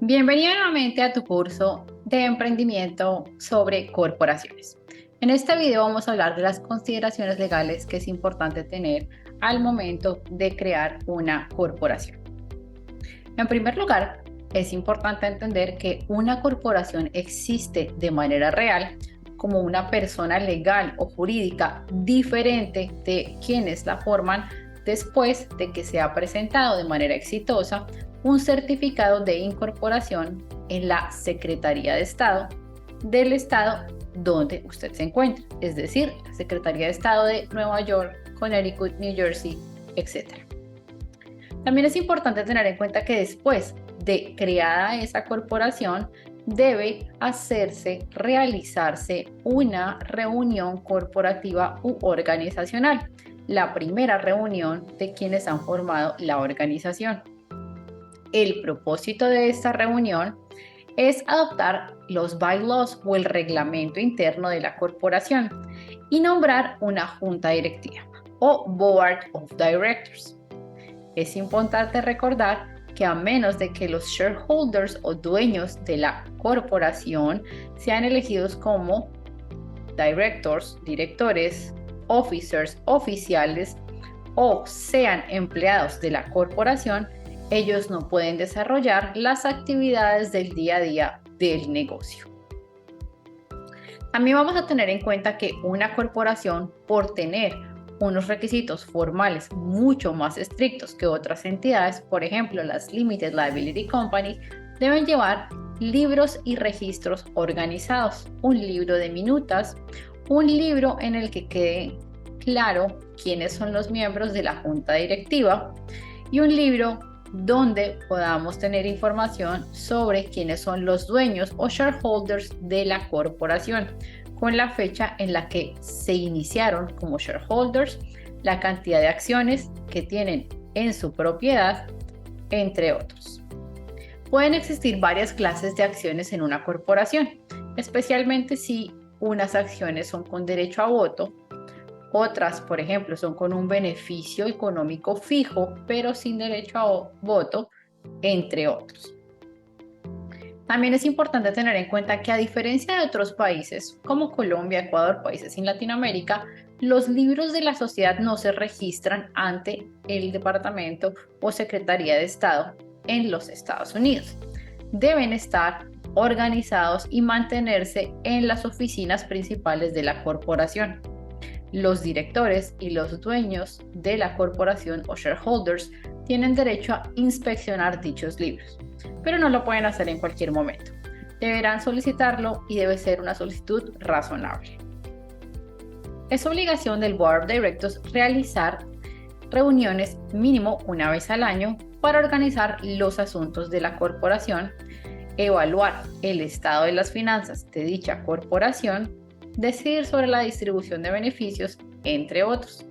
Bienvenido nuevamente a tu curso de emprendimiento sobre corporaciones. En este video vamos a hablar de las consideraciones legales que es importante tener al momento de crear una corporación. En primer lugar, es importante entender que una corporación existe de manera real como una persona legal o jurídica diferente de quienes la forman después de que se ha presentado de manera exitosa un certificado de incorporación en la Secretaría de Estado del estado donde usted se encuentra, es decir, la Secretaría de Estado de Nueva York, Connecticut, New Jersey, etc. También es importante tener en cuenta que después de creada esa corporación, debe realizarse una reunión corporativa u organizacional, la primera reunión de quienes han formado la organización. El propósito de esta reunión es adoptar los bylaws o el reglamento interno de la corporación y nombrar una junta directiva o Board of Directors. Es importante recordar que a menos de que los shareholders o dueños de la corporación sean elegidos como directores, officers, oficiales o sean empleados de la corporación, ellos no pueden desarrollar las actividades del día a día del negocio. También vamos a tener en cuenta que una corporación, por tener unos requisitos formales mucho más estrictos que otras entidades, por ejemplo, las Limited Liability Companies, deben llevar libros y registros organizados, un libro de minutas, un libro en el que quede claro quiénes son los miembros de la junta directiva y un libro donde podamos tener información sobre quiénes son los dueños o shareholders de la corporación, con la fecha en la que se iniciaron como shareholders, la cantidad de acciones que tienen en su propiedad, entre otros. Pueden existir varias clases de acciones en una corporación, especialmente si unas acciones son con derecho a voto, otras, por ejemplo, son con un beneficio económico fijo, pero sin derecho a voto, entre otros. También es importante tener en cuenta que a diferencia de otros países como Colombia, Ecuador, países en Latinoamérica, los libros de la sociedad no se registran ante el Departamento o Secretaría de Estado en los Estados Unidos. Deben estar organizados y mantenerse en las oficinas principales de la corporación. Los directores y los dueños de la corporación o shareholders tienen derecho a inspeccionar dichos libros, pero no lo pueden hacer en cualquier momento. Deberán solicitarlo y debe ser una solicitud razonable. Es obligación del Board of Directors realizar reuniones mínimo una vez al año para organizar los asuntos de la corporación, evaluar el estado de las finanzas de dicha corporación, decidir sobre la distribución de beneficios, entre otros.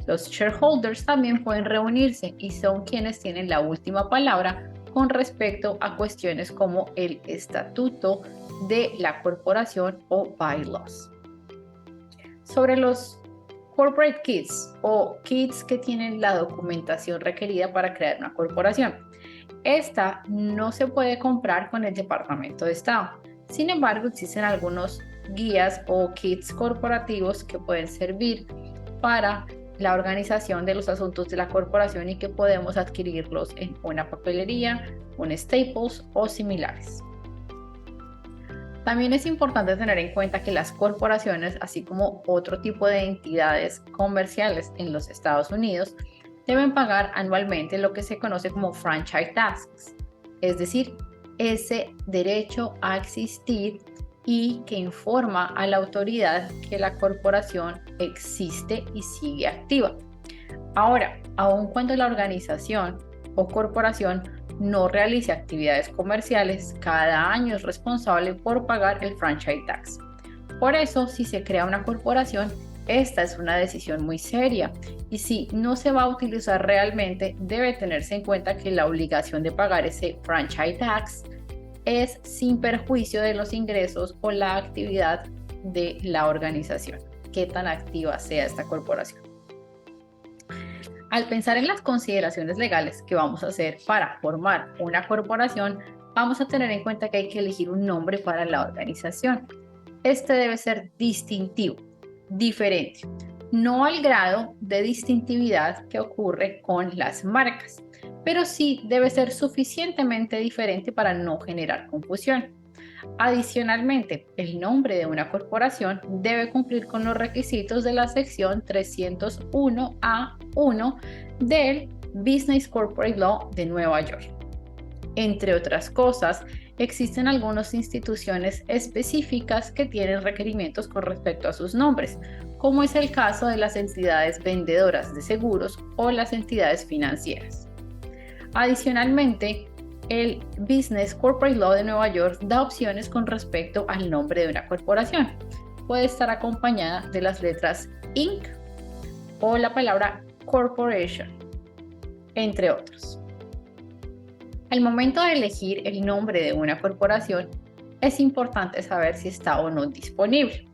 Los shareholders también pueden reunirse y son quienes tienen la última palabra con respecto a cuestiones como el estatuto de la corporación o bylaws. Sobre los corporate kits o kits que tienen la documentación requerida para crear una corporación. Esta no se puede comprar con el Departamento de Estado. Sin embargo, existen algunos guías o kits corporativos que pueden servir para la organización de los asuntos de la corporación y que podemos adquirirlos en una papelería, un Staples o similares. También es importante tener en cuenta que las corporaciones, así como otro tipo de entidades comerciales en los Estados Unidos, deben pagar anualmente lo que se conoce como franchise tax, es decir, ese derecho a existir y que informa a la autoridad que la corporación existe y sigue activa. Ahora, aun cuando la organización o corporación no realice actividades comerciales, cada año es responsable por pagar el franchise tax. Por eso, si se crea una corporación, esta es una decisión muy seria y si no se va a utilizar realmente, debe tenerse en cuenta que la obligación de pagar ese franchise tax es sin perjuicio de los ingresos o la actividad de la organización, qué tan activa sea esta corporación. Al pensar en las consideraciones legales que vamos a hacer para formar una corporación, vamos a tener en cuenta que hay que elegir un nombre para la organización. Este debe ser distintivo, diferente, no al grado de distintividad que ocurre con las marcas, pero sí debe ser suficientemente diferente para no generar confusión. Adicionalmente, el nombre de una corporación debe cumplir con los requisitos de la sección 301A1 del Business Corporate Law de Nueva York. Entre otras cosas, existen algunas instituciones específicas que tienen requerimientos con respecto a sus nombres, como es el caso de las entidades vendedoras de seguros o las entidades financieras. Adicionalmente, el Business Corporate Law de Nueva York da opciones con respecto al nombre de una corporación. Puede estar acompañada de las letras Inc. o la palabra Corporation, entre otros. Al momento de elegir el nombre de una corporación, es importante saber si está o no disponible.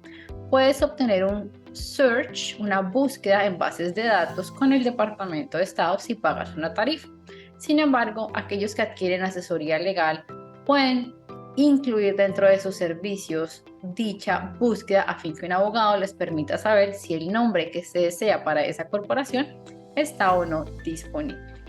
Puedes obtener un search, una búsqueda en bases de datos con el Departamento de Estado si pagas una tarifa. Sin embargo, aquellos que adquieren asesoría legal pueden incluir dentro de sus servicios dicha búsqueda a fin que un abogado les permita saber si el nombre que se desea para esa corporación está o no disponible.